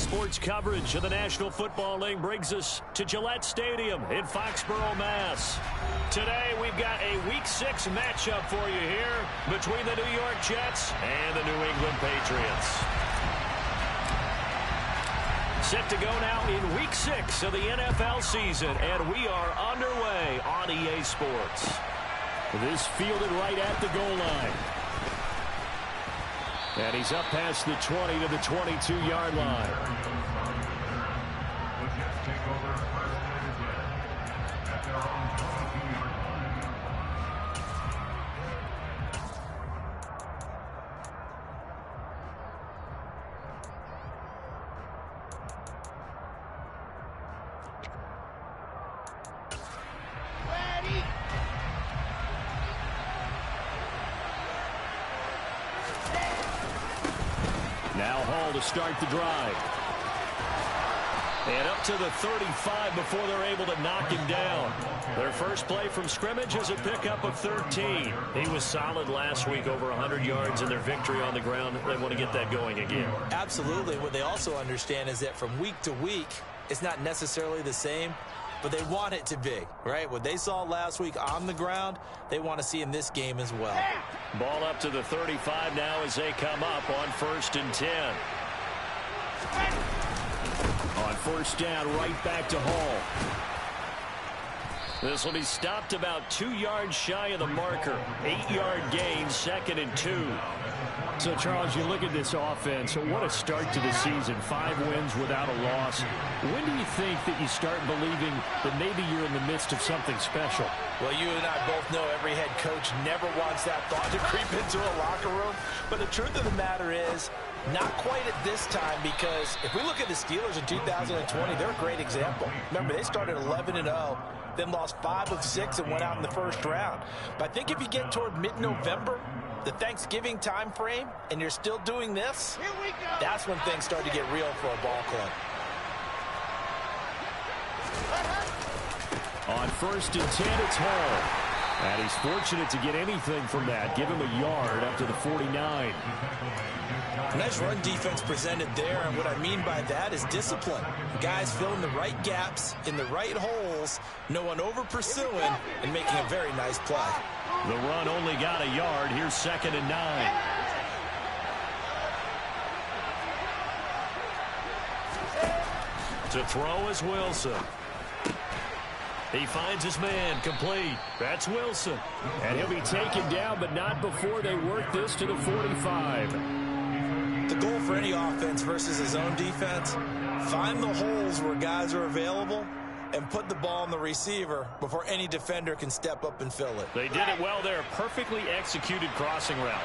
Sports coverage of the National Football League brings us to Gillette Stadium in Foxborough, Mass. Today, we've got a Week 6 matchup for you here between the New York Jets and the New England Patriots. Set to go now in Week 6 of the NFL season, and we are underway on EA Sports. This fielded right at the goal line. And he's up past the 20 to the 22-yard line. Now Hall to start the drive. And up to the 35 before they're able to knock him down. Their first play from scrimmage is a pickup of 13. He was solid last week, over 100 yards in their victory on the ground. They want to get that going again. Absolutely. What they also understand is that from week to week, it's not necessarily the same, but they want it to be, right? What they saw last week on the ground, they want to see in this game as well. Ball up to the 35 now as they come up on 1st and 10. On first down, right back to Hall. This will be stopped about 2 yards shy of the marker. 8-yard gain, 2nd and 2. So, Charles, you look at this offense, what a start to the season. 5 wins without a loss. When do you think that you start believing that maybe you're in the midst of something special? Well, you and I both know every head coach never wants that thought to creep into a locker room. But the truth of the matter is, not quite at this time, because if we look at the Steelers in 2020, they're a great example. Remember, they started 11-0. Then lost 5 of 6 and went out in the first round. But I think if you get toward mid-November, the Thanksgiving time frame, and you're still doing this, that's when things start to get real for a ball club. On 1st and 10, it's Hall. And he's fortunate to get anything from that. Give him a yard up to the 49. Nice run defense presented there, and what I mean by that is discipline. Guys filling the right gaps in the right holes, no one over pursuing, and making a very nice play. The run only got a yard. Here's 2nd and 9. To throw is Wilson. He finds his man, complete. That's Wilson. And he'll be taken down, but not before they work this to the 45. The goal for any offense versus his own defense, find the holes where guys are available and put the ball on the receiver before any defender can step up and fill it. They did it well there. Perfectly executed crossing route.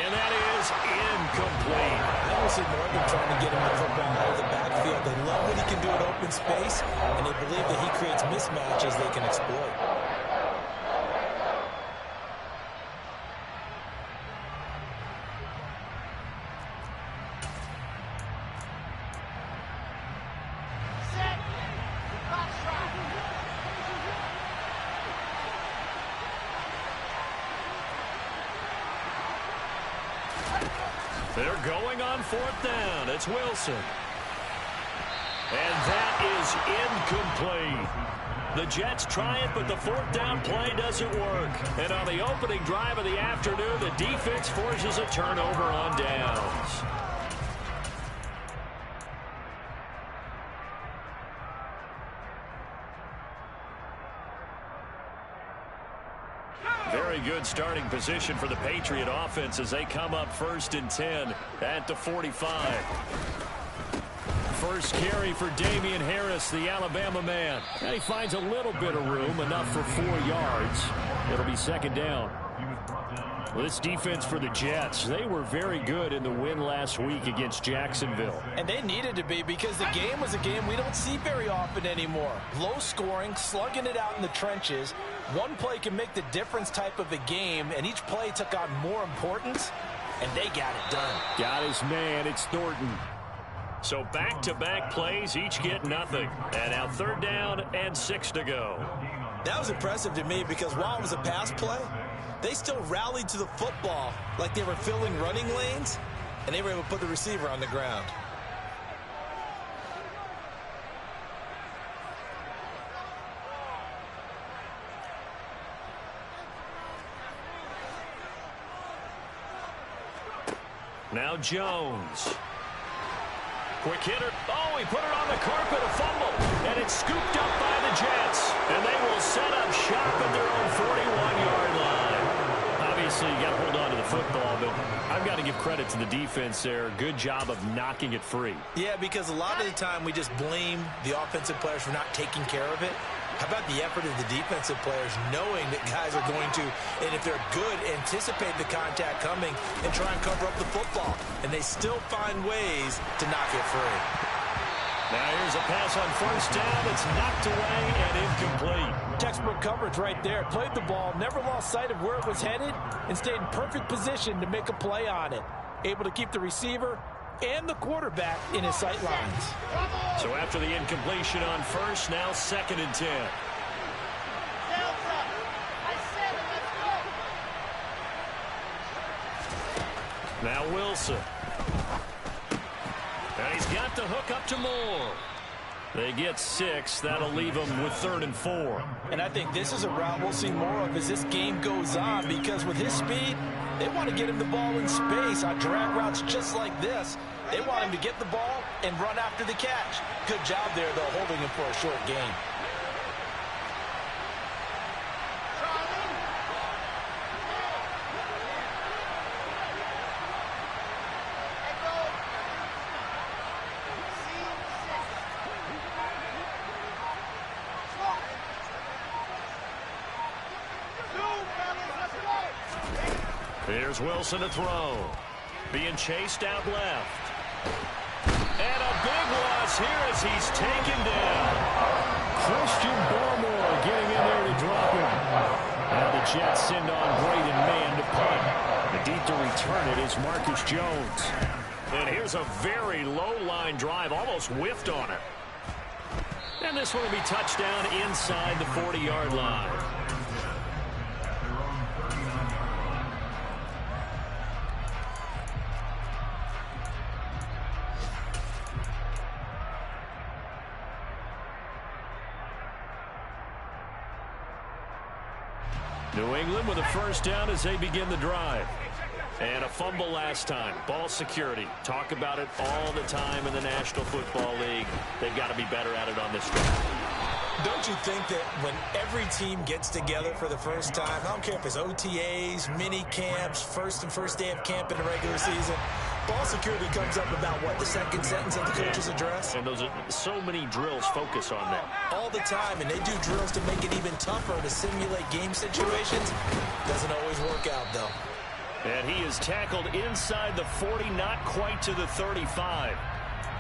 And that is incomplete. I don't see more than trying to get him the football out of the backfield. They love what he can do in open space, and they believe that he creates mismatches they can exploit. They're going on 4th down. It's Wilson. And that is incomplete. The Jets try it, but the 4th down play doesn't work. And on the opening drive of the afternoon, the defense forces a turnover on downs. Very good starting position for the Patriot offense as they come up 1st and 10 at the 45. First carry for Damian Harris, the Alabama man. And he finds a little bit of room, enough for 4 yards. It'll be 2nd down. Well, this defense for the Jets, they were very good in the win last week against Jacksonville. And they needed to be, because the game was a game we don't see very often anymore. Low scoring, slugging it out in the trenches. One play can make the difference type of a game, and each play took on more importance, and they got it done. Got his man, it's Thornton. So back-to-back plays, each get nothing. And now 3rd down and 6 to go. That was impressive to me, because while it was a pass play, they still rallied to the football like they were filling running lanes, and they were able to put the receiver on the ground. Now Jones. Quick hitter. Oh, he put it on the carpet, a fumble. And it's scooped up by the Jets. And they will set up shop at their own 41-yard line. Obviously, you got to hold on to the football, but I've got to give credit to the defense there. Good job of knocking it free. Yeah, because a lot of the time we just blame the offensive players for not taking care of it. How about the effort of the defensive players knowing that guys are going to, and if they're good, anticipate the contact coming and try and cover up the football. And they still find ways to knock it free. Now here's a pass on first down. It's knocked away and incomplete. Textbook coverage right there. Played the ball, never lost sight of where it was headed, and stayed in perfect position to make a play on it. Able to keep the receiver and the quarterback in his sight lines. So after the incompletion on first, now 2nd and 10. Now Wilson. And he's got the hook up to Moore. They get 6. That'll leave them with 3rd and 4. And I think this is a route we'll see more of as this game goes on, because with his speed, they want to get him the ball in space on drag routes just like this. They want him to get the ball and run after the catch. Good job there, though, holding him for a short gain. Here's Wilson to throw. Being chased out left. And a big loss here as he's taken down. Christian Barmore getting in there to drop him. Now the Jets send on Braden Mann to punt. The deep to return it is Marcus Jones. And here's a very low-line drive, almost whiffed on it. And this one will be touchdown inside the 40-yard line. New England with a first down as they begin the drive. And a fumble last time. Ball security. Talk about it all the time in the National Football League. They've got to be better at it on this drive. Don't you think that when every team gets together for the first time, I don't care if it's OTAs, mini camps, first day of camp in the regular season, ball security comes up about, what, the second sentence of the coach's address? And those are so many drills focus on that. All the time, and they do drills to make it even tougher to simulate game situations. Doesn't always work out, though. And he is tackled inside the 40, not quite to the 35.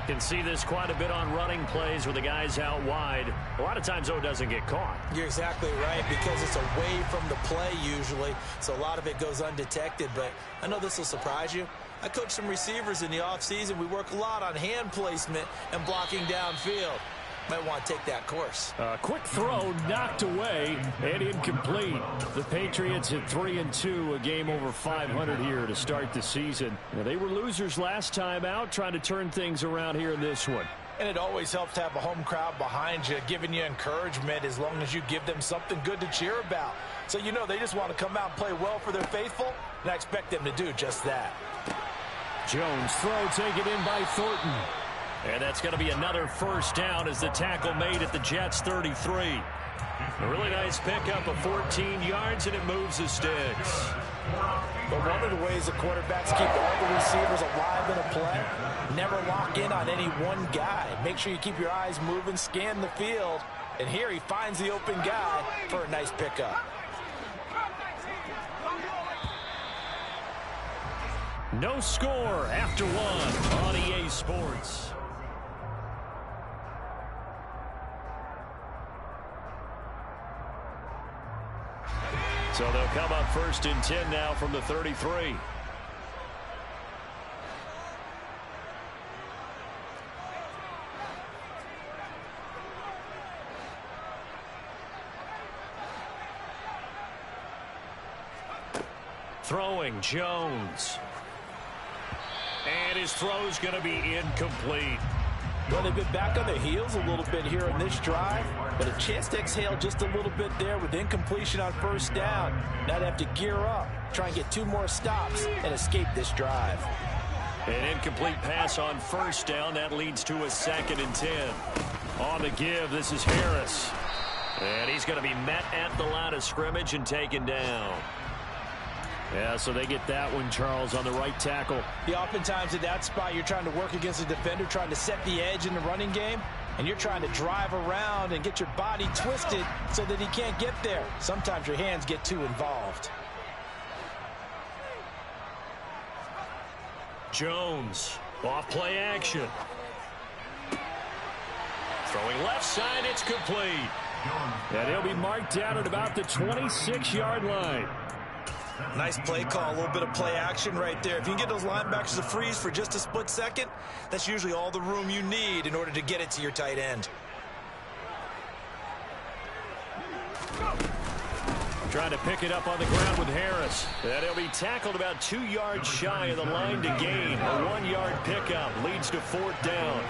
Can see this quite a bit on running plays where the guy's out wide. A lot of times, though, it doesn't get caught. You're exactly right, because it's away from the play usually, so a lot of it goes undetected. But I know this will surprise you. I coach some receivers in the offseason. We work a lot on hand placement and blocking downfield. Might want to take that course. Quick throw knocked away and incomplete. The Patriots at 3-2, a game over 500 here to start the season. Now, they were losers last time out, trying to turn things around here in this one. And it always helps to have a home crowd behind you, giving you encouragement as long as you give them something good to cheer about. So you know they just want to come out and play well for their faithful, and I expect them to do just that. Jones throw taken in by Thornton. And that's going to be another first down as the tackle made at the Jets' 33. A really nice pickup of 14 yards, and it moves the sticks. But one of the ways the quarterbacks keep all the receivers alive in a play, never lock in on any one guy. Make sure you keep your eyes moving, scan the field, and here he finds the open guy for a nice pickup. No score after one on EA Sports. So they'll come up 1st and 10 now from the 33. Throwing, Jones. And his throw's going to be incomplete. Well, they've been back on their heels a little bit here in this drive, but a chance to exhale just a little bit there with incompletion on first down. Now they have to gear up, try and get 2 more stops, and escape this drive. An incomplete pass on first down. That leads to a 2nd and 10. On the give, this is Harris. And he's going to be met at the line of scrimmage and taken down. Yeah, so they get that one, Charles, on the right tackle. Yeah, oftentimes at that spot, you're trying to work against a defender, trying to set the edge in the running game, and you're trying to drive around and get your body twisted so that he can't get there. Sometimes your hands get too involved. Jones, off play action. Throwing left side, it's complete. And he'll be marked down at about the 26-yard line. Nice play call, a little bit of play action right there. If you can get those linebackers to freeze for just a split second, that's usually all the room you need in order to get it to your tight end. Trying to pick it up on the ground with Harris. And he'll be tackled about 2 yards shy of the line to gain. A 1-yard pickup leads to 4th down.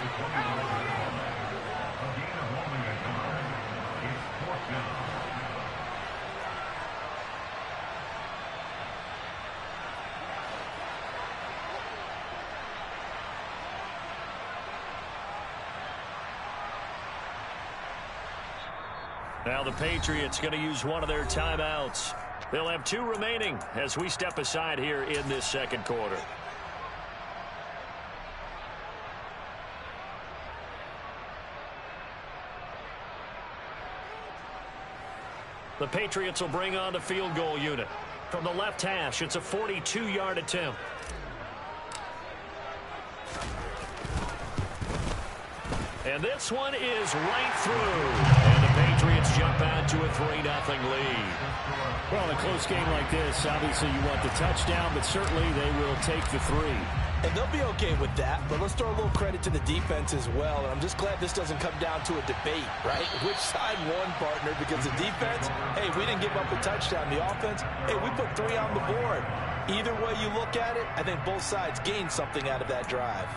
Now the Patriots going to use one of their timeouts. They'll have 2 remaining as we step aside here in this 2nd quarter. The Patriots will bring on the field goal unit. From the left hash, it's a 42-yard attempt. And this one is right through. And the Patriots jump out to a 3-0 lead. Well, in a close game like this, obviously you want the touchdown, but certainly they will take the 3. And they'll be okay with that, but let's throw a little credit to the defense as well. And I'm just glad this doesn't come down to a debate, right? Which side won, partner? Because the defense, hey, we didn't give up a touchdown. The offense, hey, we put 3 on the board. Either way you look at it, I think both sides gained something out of that drive.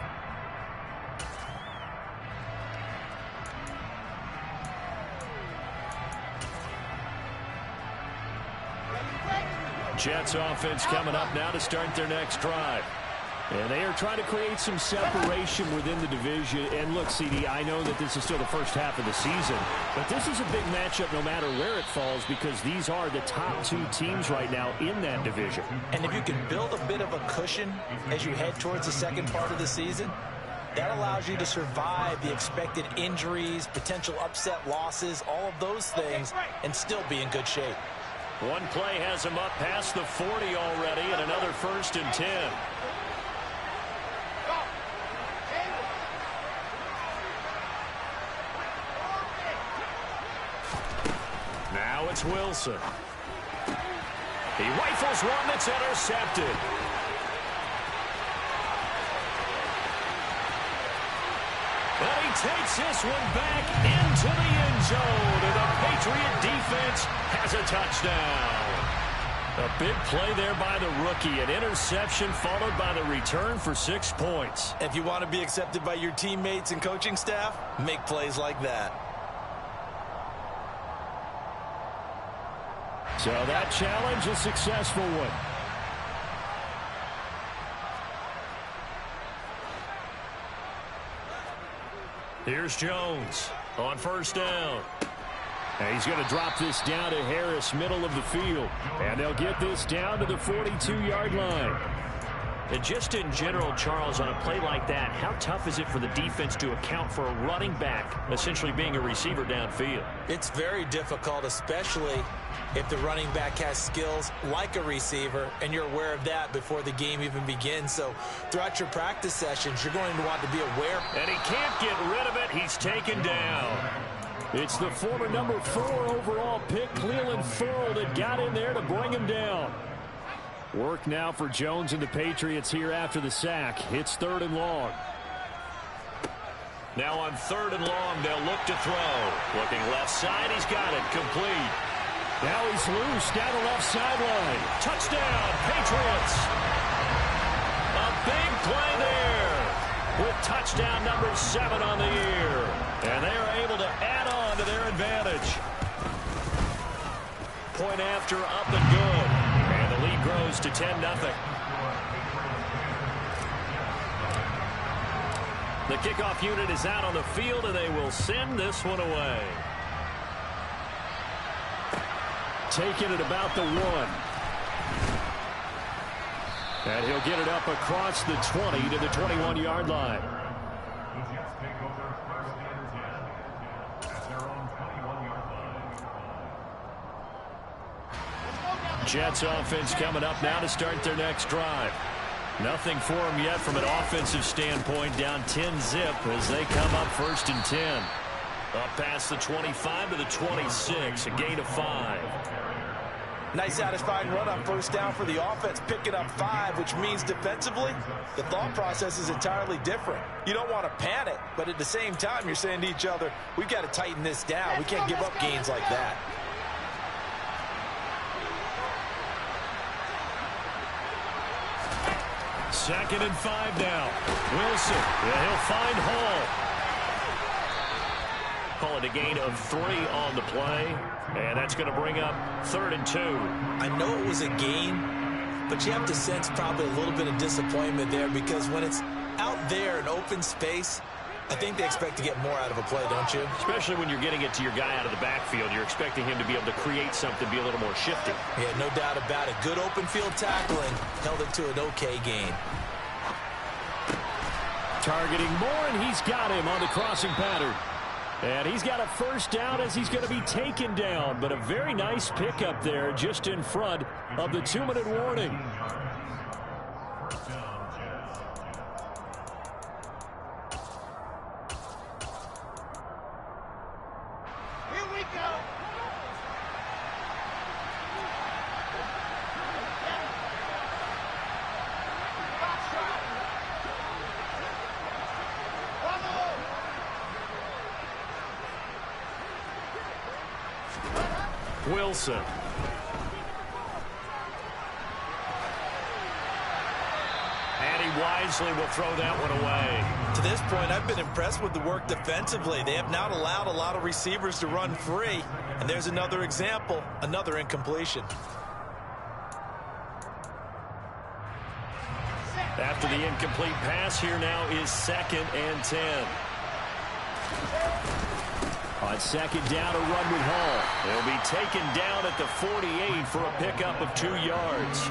Jets offense coming up now to start their next drive. And they are trying to create some separation within the division. And look, CD, I know that this is still the first half of the season, but this is a big matchup no matter where it falls because these are the top 2 teams right now in that division. And if you can build a bit of a cushion as you head towards the second part of the season, that allows you to survive the expected injuries, potential upset losses, all of those things, and still be in good shape. One play has him up past the 40 already, and another 1st and 10. Now it's Wilson. He rifles one that's intercepted. But he takes this one back into the end zone, and the Patriot defense has a touchdown. A big play there by the rookie, an interception followed by the return for 6 points. If you want to be accepted by your teammates and coaching staff, make plays like that. So that challenge, a successful one. Here's Jones on 1st down. And he's going to drop this down to Harris, middle of the field. And they'll get this down to the 42-yard line. And just in general, Charles, on a play like that, how tough is it for the defense to account for a running back essentially being a receiver downfield? It's very difficult, especially if the running back has skills like a receiver, and you're aware of that before the game even begins. So throughout your practice sessions, you're going to want to be aware. And he can't get rid of it. He's taken down. It's the former number 4 overall pick, Cleveland Furl, that got in there to bring him down. Work now for Jones and the Patriots here after the sack. It's 3rd and long. Now on 3rd and long, they'll look to throw. Looking left side, he's got it, complete. Now he's loose down the left sideline. Touchdown, Patriots. A big play there with touchdown number 7 on the year. And they are able to add on to their advantage. Point after up and good. And the lead grows to 10-0. The kickoff unit is out on the field, and they will send this one away. Taking it about the 1. And he'll get it up across the 20 to the 21-yard line. Jets offense coming up now to start their next drive. Nothing for them yet from an offensive standpoint. Down 10-zip as they come up 1st and 10. Up past the 25 to the 26. A gain of 5. Nice satisfying run on 1st down for the offense, picking up 5, which means defensively, the thought process is entirely different. You don't want to panic, but at the same time, you're saying to each other, we've got to tighten this down. We can't give up gains like that. Second and 5 now. Wilson, he'll find Hall. Call it a gain of 3 on the play, and that's going to bring up 3rd and 2. I know it was a gain, but you have to sense probably a little bit of disappointment there because when it's out there in open space, I think they expect to get more out of a play, don't you? Especially when you're getting it to your guy out of the backfield. You're expecting him to be able to create something, be a little more shifty. Yeah, no doubt about it. Good open field tackling, held it to an okay gain. Targeting Moore, and he's got him on the crossing pattern. And he's got a 1st down as he's going to be taken down. But a very nice pickup there just in front of the 2-minute warning. Here we go. Wilson. And he wisely will throw that one away. To this point, I've been impressed with the work defensively. They have not allowed a lot of receivers to run free. And there's another example, another incompletion. After the incomplete pass, here now is 2nd and 10. On 2nd down, a run with Hall. He'll be taken down at the 48 for a pickup of 2 yards.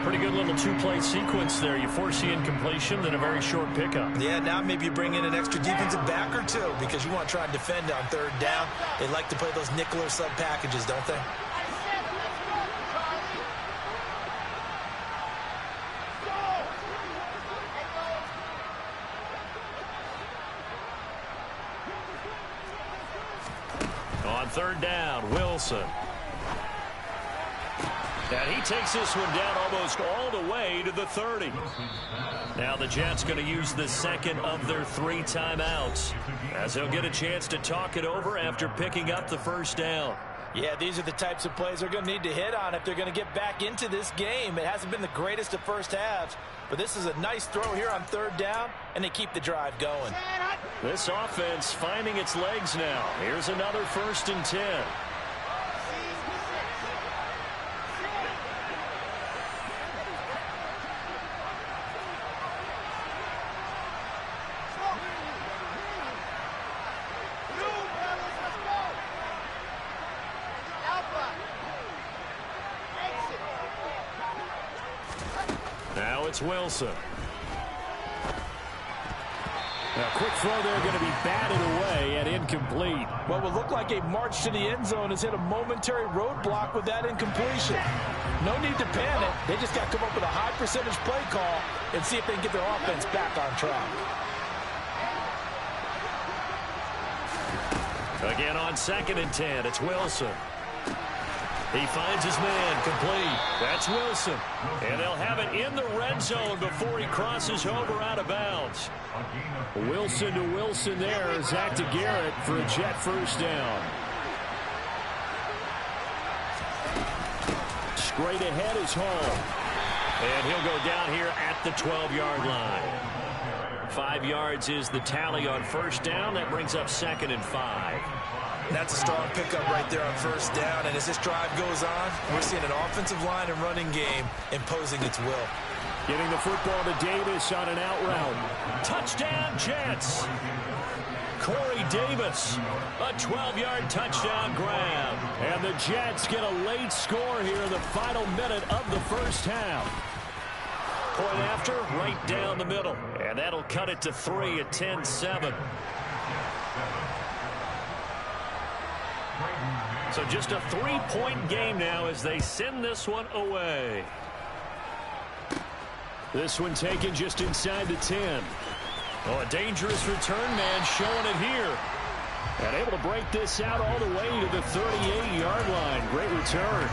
Pretty good little 2-play sequence there. You force the incompletion, then a very short pickup. Yeah, now maybe you bring in an extra defensive back or 2 because you want to try and defend on 3rd down. They like to play those nickel or sub packages, don't they? On 3rd down, Wilson. And he takes this one down almost all the way to the 30. Now the Jets going to use the 2nd of their 3 timeouts as they'll get a chance to talk it over after picking up the 1st down. Yeah, these are the types of plays they're going to need to hit on if they're going to get back into this game. It hasn't been the greatest of first halves, but this is a nice throw here on 3rd down, and they keep the drive going. This offense finding its legs now. Here's another 1st and 10. Now it's Wilson. Now, quick throw there going to be batted away and incomplete. What would look like a march to the end zone has hit a momentary roadblock with that incompletion. No need to panic. They just got to come up with a high percentage play call and see if they can get their offense back on track. Again on 2nd and 10, it's Wilson. He finds his man, complete. That's Wilson. And they'll have it in the red zone before he crosses over out of bounds. Wilson to Wilson there. Zach to Garrett for a Jet 1st down. straight ahead is home. And he'll go down here at the 12-yard line. 5 yards is the tally on first down. That brings up 2nd and 5. That's a strong pickup right there on first down. And as this drive goes on, we're seeing an offensive line and running game imposing its will. Getting the football to Davis on an out route. Touchdown, Jets. Corey Davis, a 12-yard touchdown grab. And the Jets get a late score here in the final minute of the first half. Point after, right down the middle. And that'll cut it to 3 at 10-7. So just a 3-point game now as they send this one away. This one taken just inside the 10. Oh, a dangerous return man showing it here. And able to break this out all the way to the 38-yard line. Great return.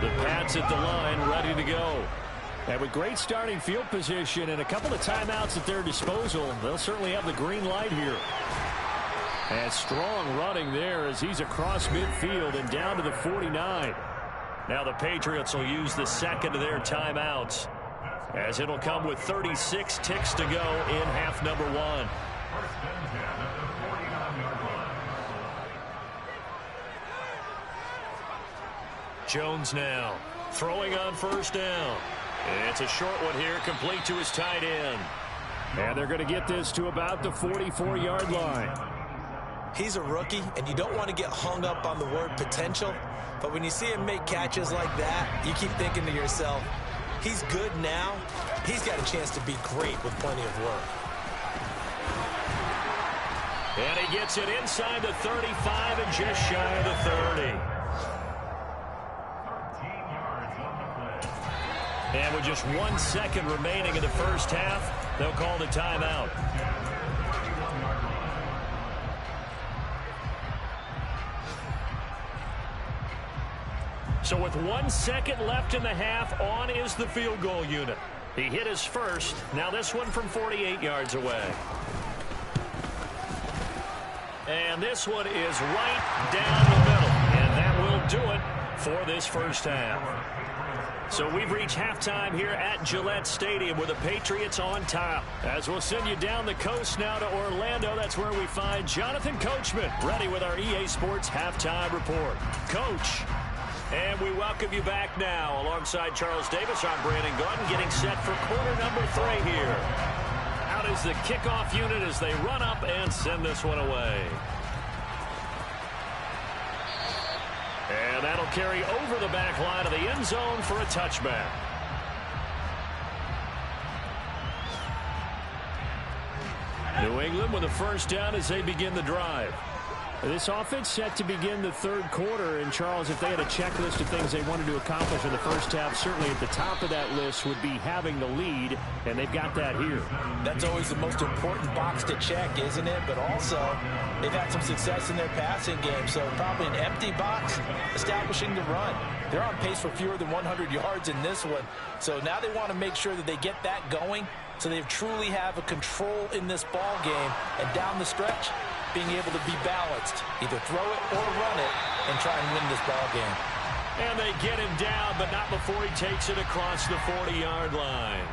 The Pats at the line, ready to go. And with great starting field position and a couple of timeouts at their disposal, they'll certainly have the green light here. And strong running there as he's across midfield and down to the 49. Now the Patriots will use the second of their timeouts, as it'll come with 36 ticks to go in half number 1. Jones now throwing on first down. It's a short one here, complete to his tight end. And they're going to get this to about the 44-yard line. He's a rookie, and you don't want to get hung up on the word potential. But when you see him make catches like that, you keep thinking to yourself, he's good now. He's got a chance to be great with plenty of work. And he gets it inside the 35 and just shy of the 30. And with just 1 second remaining in the first half, they'll call the timeout. So with 1 second left in the half, on is the field goal unit. He hit his first. Now this one from 48 yards away. And this one is right down the middle. And that will do it for this first half. So we've reached halftime here at Gillette Stadium with the Patriots on top. As we'll send you down the coast now to Orlando, that's where we find Jonathan Coachman ready with our EA Sports Halftime Report. Coach. And we welcome you back now. Alongside Charles Davis, I'm Brandon Gordon, getting set for quarter number 3 here. Out is the kickoff unit as they run up and send this one away. And that'll carry over the back line of the end zone for a touchback. New England with a first down as they begin the drive. This offense set to begin the third quarter, and Charles, if they had a checklist of things they wanted to accomplish in the first half, certainly at the top of that list would be having the lead, and they've got that here. That's always the most important box to check, isn't it? But also, they've had some success in their passing game, so probably an empty box establishing the run. They're on pace for fewer than 100 yards in this one, so now they want to make sure that they get that going so they truly have a control in this ball game, and down the stretch, being able to be balanced, either throw it or run it, and try and win this ball game. And they get him down, but not before he takes it across the 40-yard line.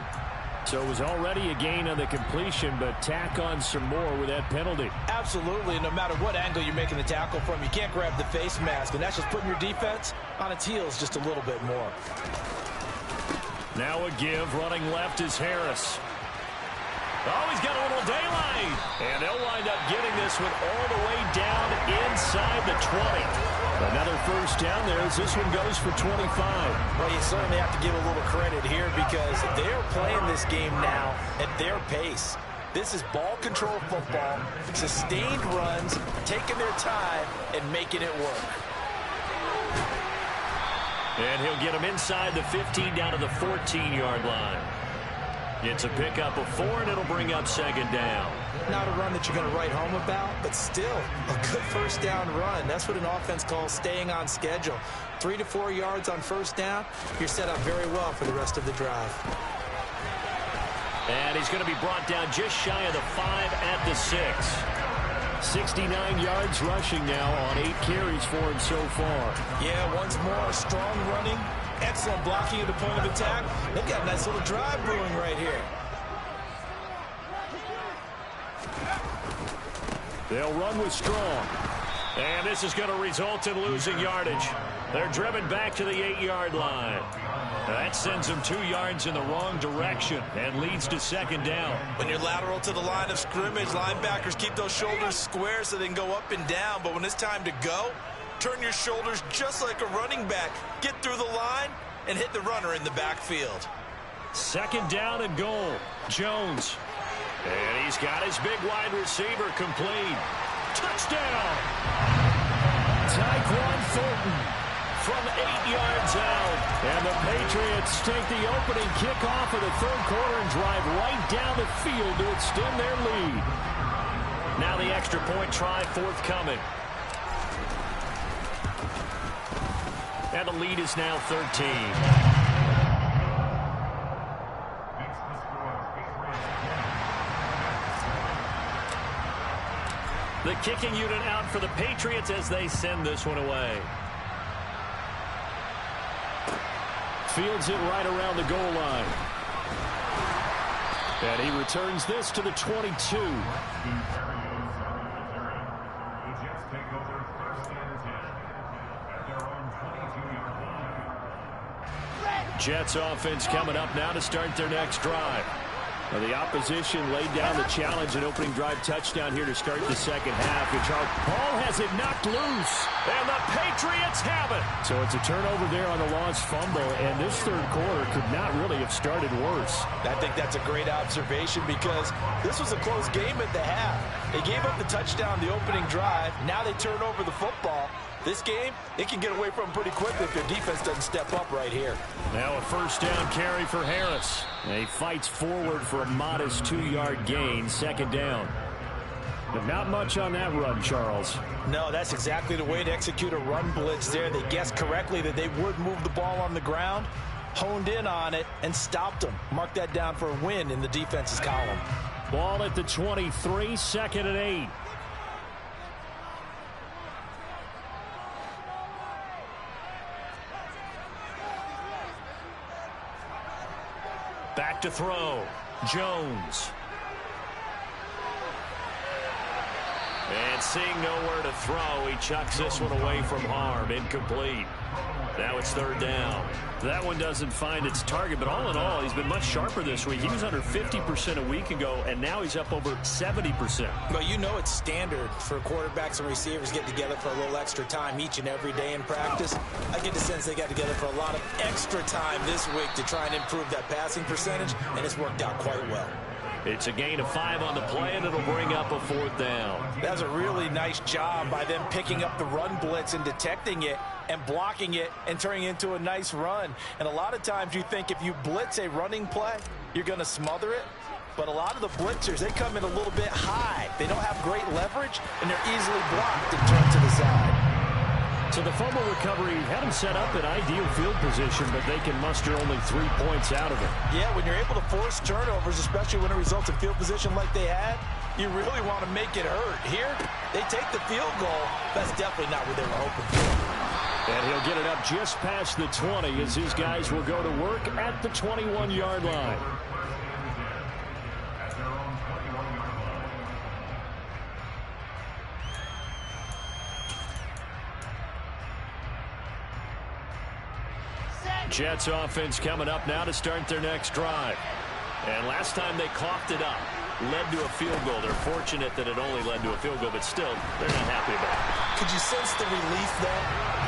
So it was already a gain on the completion, but tack on some more with that penalty. Absolutely, no matter what angle you're making the tackle from, you can't grab the face mask, and that's just putting your defense on its heels just a little bit more. Now a give, running left is Harris. Oh, he's got a little daylight. And they'll wind up getting this one all the way down inside the 20. Another first down there as this one goes for 25. Well, you certainly have to give a little credit here because they're playing this game now at their pace. This is ball control football, sustained runs, taking their time and making it work. And he'll get him inside the 15 down to the 14-yard line. It's a pickup of 4, and it'll bring up second down. Not a run that you're going to write home about, but still a good first down run. That's what an offense calls staying on schedule. 3 to 4 yards on first down, you're set up very well for the rest of the drive. And he's going to be brought down just shy of the 5 at the 6. 69 yards rushing now on 8 carries for him so far. Yeah, once more, strong running, excellent blocking at the point of attack. They've got a nice little drive brewing right here. They'll run with Strong. And this is going to result in losing yardage. They're driven back to the 8-yard line. That sends them 2 yards in the wrong direction and leads to second down. When you're lateral to the line of scrimmage, linebackers keep those shoulders square so they can go up and down. But when it's time to go, turn your shoulders just like a running back. Get through the line and hit the runner in the backfield. Second down and goal. Jones. And he's got his big wide receiver complete. Touchdown! Tyquan Thornton from 8 yards out. And the Patriots take the opening kickoff of the third quarter and drive right down the field to extend their lead. Now the extra point try forthcoming. And the lead is now 13. The kicking unit out for the Patriots as they send this one away. Fields it right around the goal line. And he returns this to the 22. Jets offense coming up now to start their next drive. Well, the opposition laid down the challenge and opening drive touchdown here to start the second half. And Charles Paul has it knocked loose. And the Patriots have it. So it's a turnover there on the lost fumble. And this third quarter could not really have started worse. I think that's a great observation because this was a close game at the half. They gave up the touchdown the opening drive. Now they turn over the football. This game, it can get away from them pretty quickly if your defense doesn't step up right here. Now a first down carry for Harris. And he fights forward for a modest 2-yard gain, second down. But not much on that run, Charles. No, that's exactly the way to execute a run blitz there. They guessed correctly that they would move the ball on the ground, honed in on it, and stopped them. Mark that down for a win in the defense's column. Ball at the 23, second and 8. Back to throw. Jones. And seeing nowhere to throw, he chucks this one away from harm. Incomplete. Now it's third down. That one doesn't find its target, but all in all, he's been much sharper this week. He was under 50% a week ago, and now he's up over 70%. But you know it's standard for quarterbacks and receivers get together for a little extra time each and every day in practice. I get the sense they got together for a lot of extra time this week to try and improve that passing percentage, and it's worked out quite well. It's a gain of 5 on the play, and it'll bring up a fourth down. That was a really nice job by them picking up the run blitz and detecting it and blocking it and turning it into a nice run. And a lot of times you think if you blitz a running play, you're going to smother it. But a lot of the blitzers, they come in a little bit high. They don't have great leverage, and they're easily blocked and turned to the side. So the fumble recovery had them set up in ideal field position, but they can muster only 3 points out of it. Yeah, when you're able to force turnovers, especially when it results in field position like they had, you really want to make it hurt. Here, they take the field goal. That's definitely not what they were hoping for. And he'll get it up just past the 20 as his guys will go to work at the 21-yard line. Jets offense coming up now to start their next drive. And last time they coughed it up, led to a field goal. They're fortunate that it only led to a field goal, but still, they're not happy about it. Could you sense the relief, though,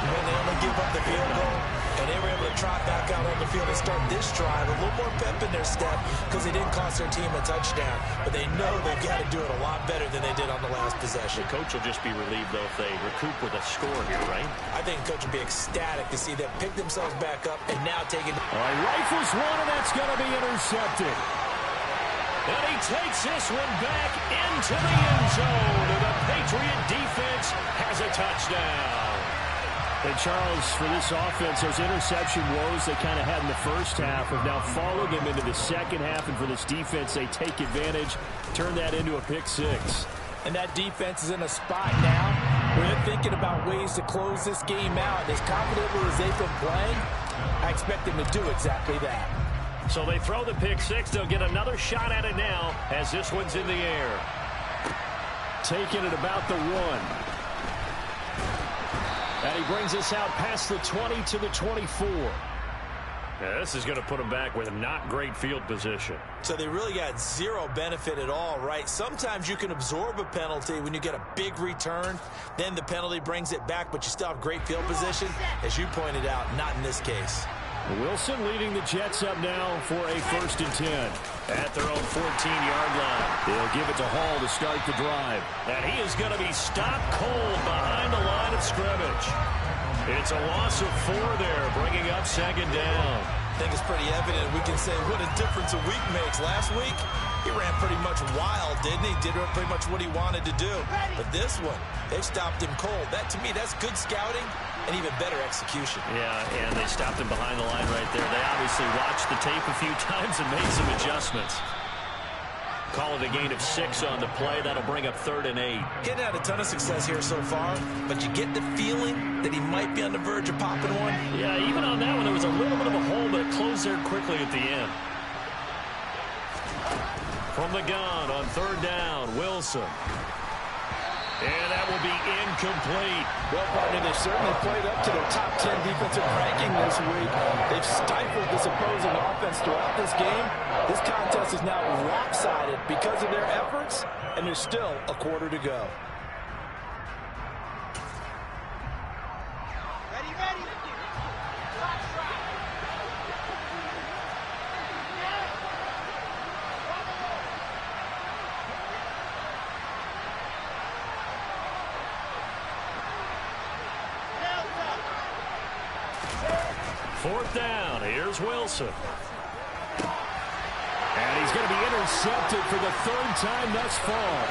when they only give up the field goal? And they were able to trot back out on the field and start this drive. A little more pep in their step because they didn't cost their team a touchdown. But they know they've got to do it a lot better than they did on the last possession. The coach will just be relieved, though, if they recoup with a score here, right? I think the coach will be ecstatic to see them pick themselves back up and now take it. All right, rifles one, and that's going to be intercepted. And he takes this one back into the end zone. And the Patriot defense has a touchdown. And Charles, for this offense, those interception woes they kind of had in the first half have now followed them into the second half. And for this defense, they take advantage, turn that into a pick six. And that defense is in a spot now where they're thinking about ways to close this game out. As confidently as they've been playing, I expect them to do exactly that. So they throw the pick six. They'll get another shot at it now as this one's in the air. Taking it about the 1. And he brings us out past the 20 to the 24. Yeah, this is going to put them back with not great field position. So they really got zero benefit at all, right? Sometimes you can absorb a penalty when you get a big return. Then the penalty brings it back, but you still have great field position. As you pointed out, not in this case. Wilson leading the Jets up now for a 1st and 10. At their own 14-yard line. They'll give it to Hall to start the drive. And he is going to be stopped cold behind the line of scrimmage. It's a loss of 4 there, bringing up 2nd down. I think it's pretty evident. We can say what a difference a week makes. Last week, he ran pretty much wild, didn't he? Did pretty much what he wanted to do. But this one, they stopped him cold. That, to me, that's good scouting and even better execution. Yeah, and they stopped him behind the line right there. They obviously watched the tape a few times and made some adjustments. Call it a gain of 6 on the play. That'll bring up 3rd and 8. Getting had a ton of success here so far, but you get the feeling that he might be on the verge of popping one. Yeah, even on that one, there was a little bit of a hole, but it closed there quickly at the end. From the gun on 3rd down, Wilson. And that will be incomplete. Well, partner, they certainly played up to their top 10 defensive ranking this week. They've stifled this opposing offense throughout this game. This contest is now lopsided because of their efforts, and there's still a quarter to go. Ready. Fourth down. Here's Wilson. And he's going to be intercepted for the 3rd time thus far.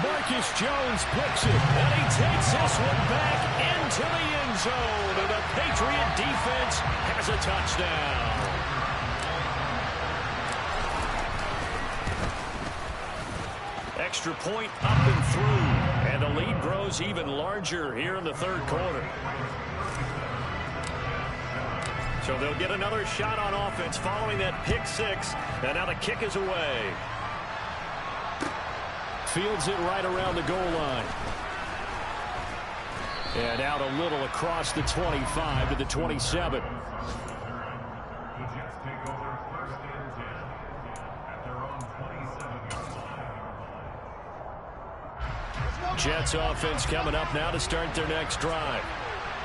Marcus Jones picks it. And he takes this one back into the end zone. And the Patriot defense has a touchdown. Extra point up and through. And the lead grows even larger here in the 3rd quarter. So they'll get another shot on offense following that pick 6. And now the kick is away. Fields it right around the goal line. And out a little across the 25 to the 27. Jets offense coming up now to start their next drive.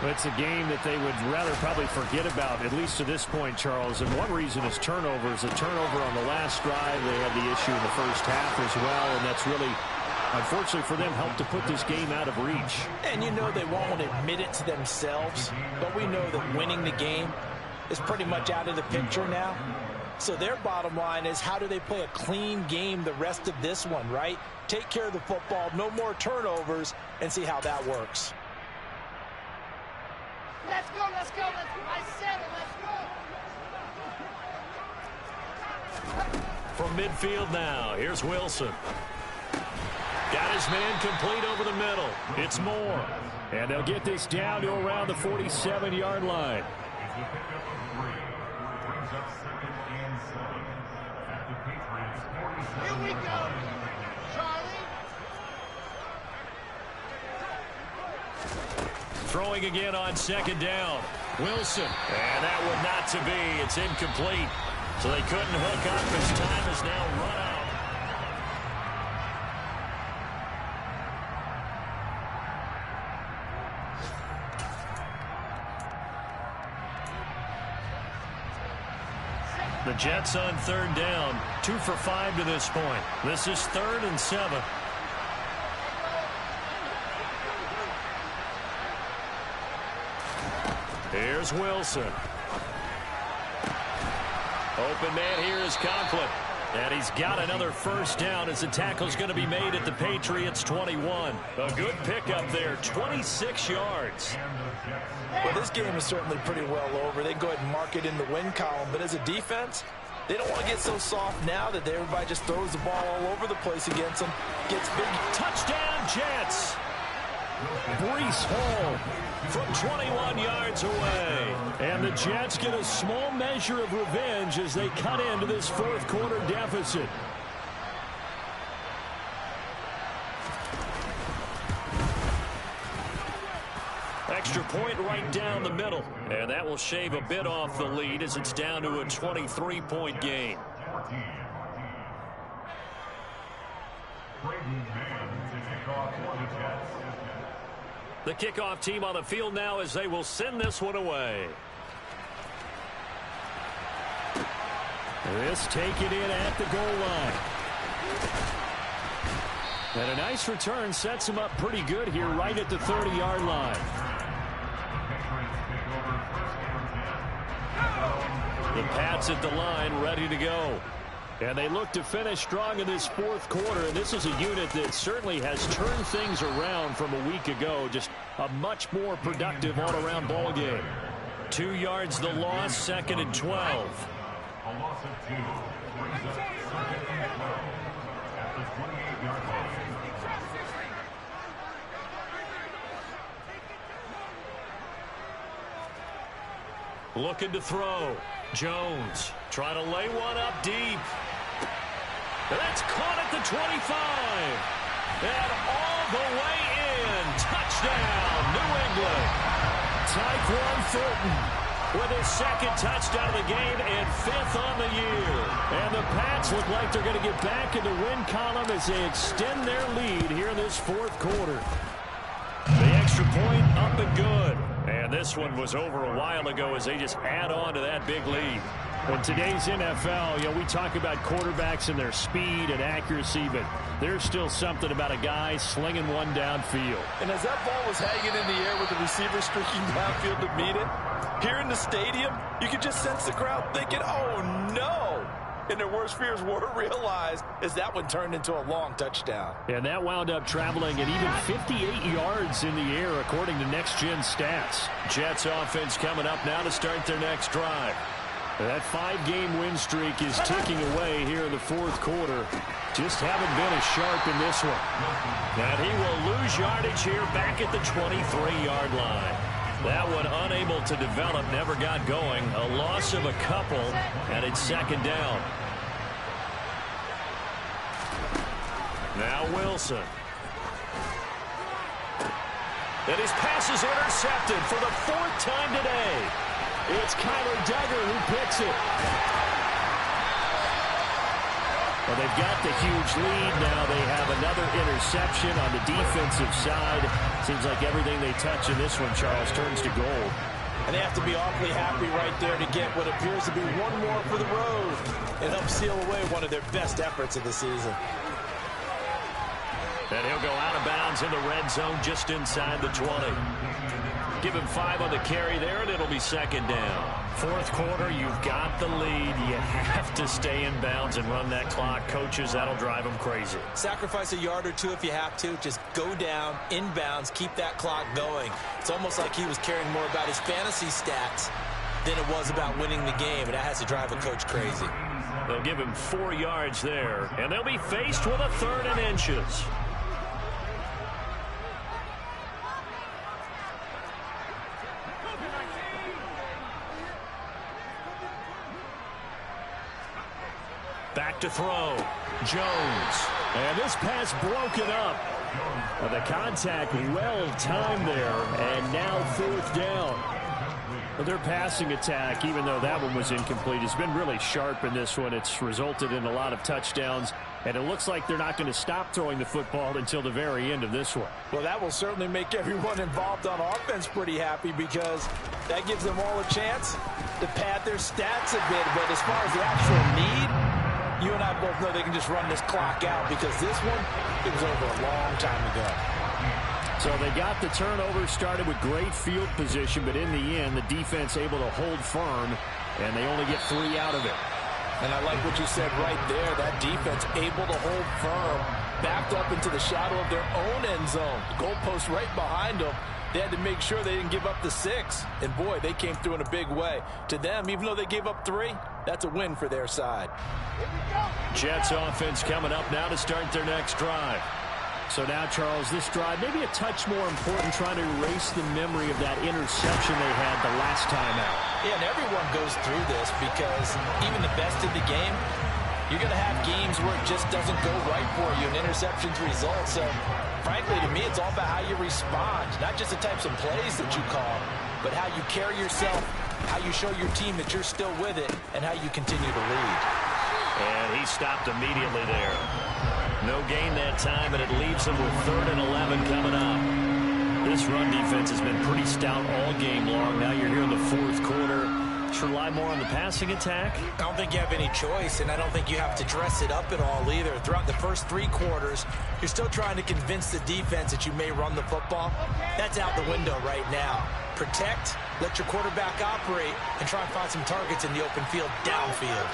It's a game that they would rather probably forget about, at least to this point, Charles. And one reason is turnovers. A turnover on the last drive. They had the issue in the first half as well, and that's really, unfortunately for them, helped to put this game out of reach. And you know they won't admit it to themselves, but we know that winning the game is pretty much out of the picture now. So their bottom line is, how do they play a clean game the rest of this one, right? Take care of the football, no more turnovers, and see how that works. Let's go. I said it, let's go. From midfield now, here's Wilson. Got his man complete over the middle. It's Moore. And they'll get this down to around the 47-yard line. Here we go, Charlie. Throwing again on 2nd down. Wilson. And that one not to be. It's incomplete. So they couldn't hook up. His time is now run out. The Jets on 3rd down. 2 for 5 to this point. This is 3rd and 7. Here's Wilson. Open man here is Conklin. And he's got another first down as the tackle's going to be made at the Patriots 21. A good pickup there, 26 yards. Well, this game is certainly pretty well over. They can go ahead and mark it in the win column. But as a defense, They don't want to get so soft now that everybody just throws the ball all over the place against them. Gets big. Touchdown, Jets. Breece Hall from 21 yards away. And the Jets get a small measure of revenge as they cut into this fourth quarter deficit. Extra point right down the middle. And that will shave a bit off the lead as it's down to a 23-point game. The kickoff team on the field now as they will send this one away. This taken in at the goal line. And a nice return sets him up pretty good here right at the 30-yard line. The Pats at the line ready to go. And they look to finish strong in this fourth quarter. And this is a unit that certainly has turned things around from a week ago. Just a much more productive all-around ball game. 2 yards the loss, 2nd and 12. A loss of 2. At the 28-yard line. Looking to throw. Jones trying to lay one up deep. And that's caught at the 25. And all the way in. Touchdown, New England. Tyquan Thornton with his 2nd touchdown of the game and 5th on the year. And the Pats look like they're going to get back in the win column as they extend their lead here in this fourth quarter. The extra point up and good. And this one was over a while ago as they just add on to that big lead. In today's NFL, we talk about quarterbacks and their speed and accuracy, but there's still something about a guy slinging one downfield. And as that ball was hanging in the air with the receiver streaking downfield to meet it, here in the stadium, you could just sense the crowd thinking, oh, no. And their worst fears were realized as that one turned into a long touchdown. And that wound up traveling at even 58 yards in the air, according to Next Gen Stats. Jets offense coming up now to start their next drive. That 5-game win streak is ticking away here in the fourth quarter. Just haven't been as sharp in this one. And he will lose yardage here back at the 23-yard line. That one unable to develop, never got going. A loss of a couple, and it's 2nd down. Now Wilson. And his pass is intercepted for the 4th time today. It's Kyler Duggar who picks it. Well, they've got the huge lead now. They have another interception on the defensive side. Seems like everything they touch in this one, Charles, turns to gold. And they have to be awfully happy right there to get what appears to be one more for the road and help seal away one of their best efforts of the season. And he'll go out of bounds in the red zone just inside the 20. Give him 5 on the carry there, and it'll be 2nd down. Fourth quarter, you've got the lead. You have to stay in bounds and run that clock. Coaches, that'll drive them crazy. Sacrifice a yard or two if you have to. Just go down, in bounds, keep that clock going. It's almost like he was caring more about his fantasy stats than it was about winning the game, and that has to drive a coach crazy. They'll give him 4 yards there, and they'll be faced with a 3rd and inches. Back to throw. Jones. And this pass broken up. The contact well timed there. And now 4th down. Their passing attack, even though that one was incomplete, has been really sharp in this one. It's resulted in a lot of touchdowns. And it looks like they're not going to stop throwing the football until the very end of this one. Well, that will certainly make everyone involved on offense pretty happy because that gives them all a chance to pad their stats a bit. But as far as the actual need, you and I both know they can just run this clock out because this one, it was over a long time ago. So they got the turnover started with great field position, but in the end, the defense able to hold firm, and they only get 3 out of it. And I like what you said right there. That defense able to hold firm, backed up into the shadow of their own end zone. The goalpost right behind them. They had to make sure they didn't give up the 6. And, boy, they came through in a big way. To them, even though they gave up 3, that's a win for their side. Jets offense coming up now to start their next drive. So now, Charles, this drive maybe a touch more important, trying to erase the memory of that interception they had the last time out. Yeah, and everyone goes through this because even the best in the game, you're going to have games where it just doesn't go right for you, and interceptions result. So, frankly, to me, it's all about how you respond, not just the types of plays that you call, but how you carry yourself, how you show your team that you're still with it, and how you continue to lead. And he stopped immediately there. No gain that time, and it leaves him with 3rd and 11 coming up. This run defense has been pretty stout all game long. Now you're here in the 4th quarter. Should rely more on the passing attack? I don't think you have any choice, and I don't think you have to dress it up at all either. Throughout the first 3 quarters, you're still trying to convince the defense that you may run the football. That's out the window right now. Protect, let your quarterback operate, and try and find some targets in the open field downfield.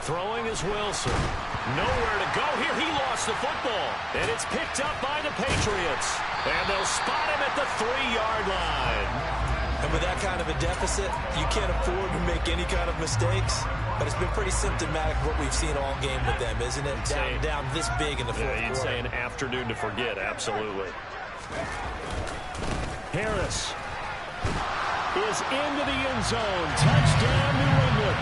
Throwing is Wilson. Nowhere to go here. He lost the football. And it's picked up by the Patriots. And they'll spot him at the 3-yard line. And with that kind of a deficit, you can't afford to make any kind of mistakes. But it's been pretty symptomatic of what we've seen all game with them, isn't it? Down this big in the 4th quarter. You'd say an afternoon to forget, absolutely. Harris is into the end zone. Touchdown, New England.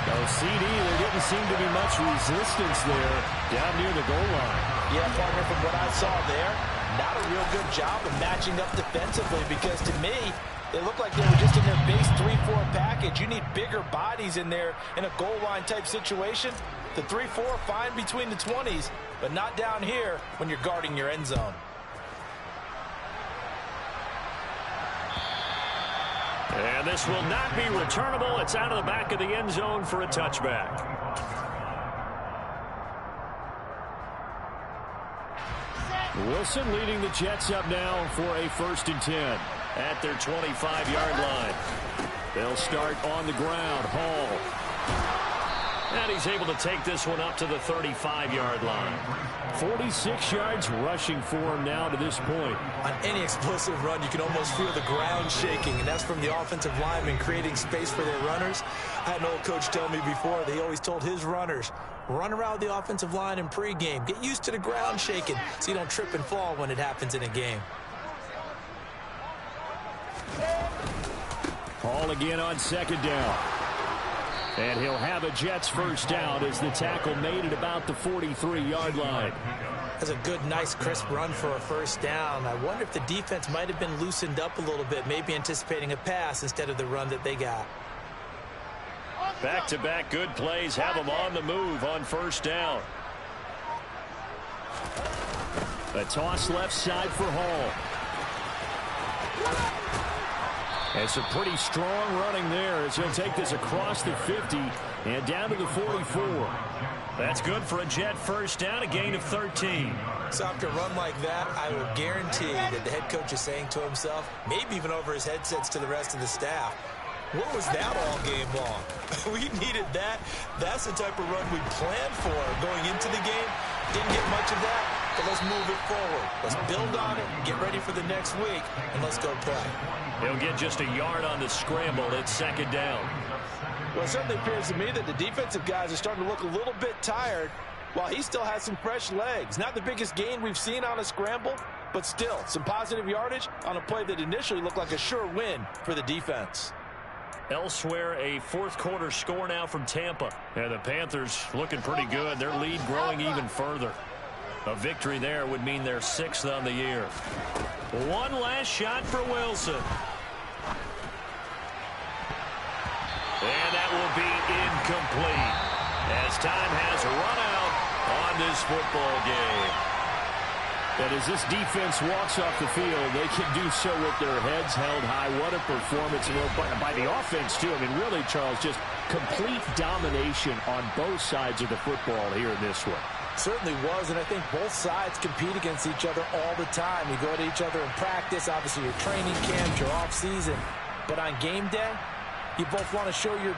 No CD, there didn't seem to be much resistance there down near the goal line. Yeah, partner, from what I saw there, not a real good job of matching up defensively because to me, they look like they were just in their base 3-4 package. You need bigger bodies in there in a goal line type situation. The 3-4 fine between the 20s, but not down here when you're guarding your end zone. And this will not be returnable. It's out of the back of the end zone for a touchback. Wilson leading the Jets up now for a 1st and 10 at their 25-yard line. They'll start on the ground. Hall. And he's able to take this one up to the 35-yard line. 46 yards rushing for him now to this point. On any explosive run, you can almost feel the ground shaking, and that's from the offensive linemen creating space for their runners. I had an old coach tell me before, they always told his runners, run around the offensive line in pregame. Get used to the ground shaking so you don't trip and fall when it happens in a game. Hall again on 2nd down. And he'll have a Jets 1st down as the tackle made at about the 43-yard line. That's a good, nice, crisp run for a 1st down. I wonder if the defense might have been loosened up a little bit, maybe anticipating a pass instead of the run that they got. Back-to-back good plays have them on the move on 1st down. A toss left side for Hall. And some pretty strong running there as he'll take this across the 50 and down to the 44. That's good for a Jet 1st down, a gain of 13. So after a run like that, I will guarantee that the head coach is saying to himself, maybe even over his headsets to the rest of the staff, what was that all game long? We needed that. That's the type of run we planned for going into the game. Didn't get much of that, but let's move it forward. Let's build on it, get ready for the next week, and let's go play. He'll get just a yard on the scramble. It's 2nd down. Well, it certainly appears to me that the defensive guys are starting to look a little bit tired while he still has some fresh legs. Not the biggest gain we've seen on a scramble, but still some positive yardage on a play that initially looked like a sure win for the defense. Elsewhere, a 4th quarter score now from Tampa. And the Panthers looking pretty good. Their lead growing even further. A victory there would mean they're 6th on the year. One last shot for Wilson. And that will be incomplete as time has run out on this football game. And as this defense walks off the field, they can do so with their heads held high. What a performance by the offense, too. I mean, really, Charles, just complete domination on both sides of the football here in this one. Certainly was, and I think both sides compete against each other all the time. You go to each other in practice, obviously your training camp, your off-season. But on game day, you both want to show your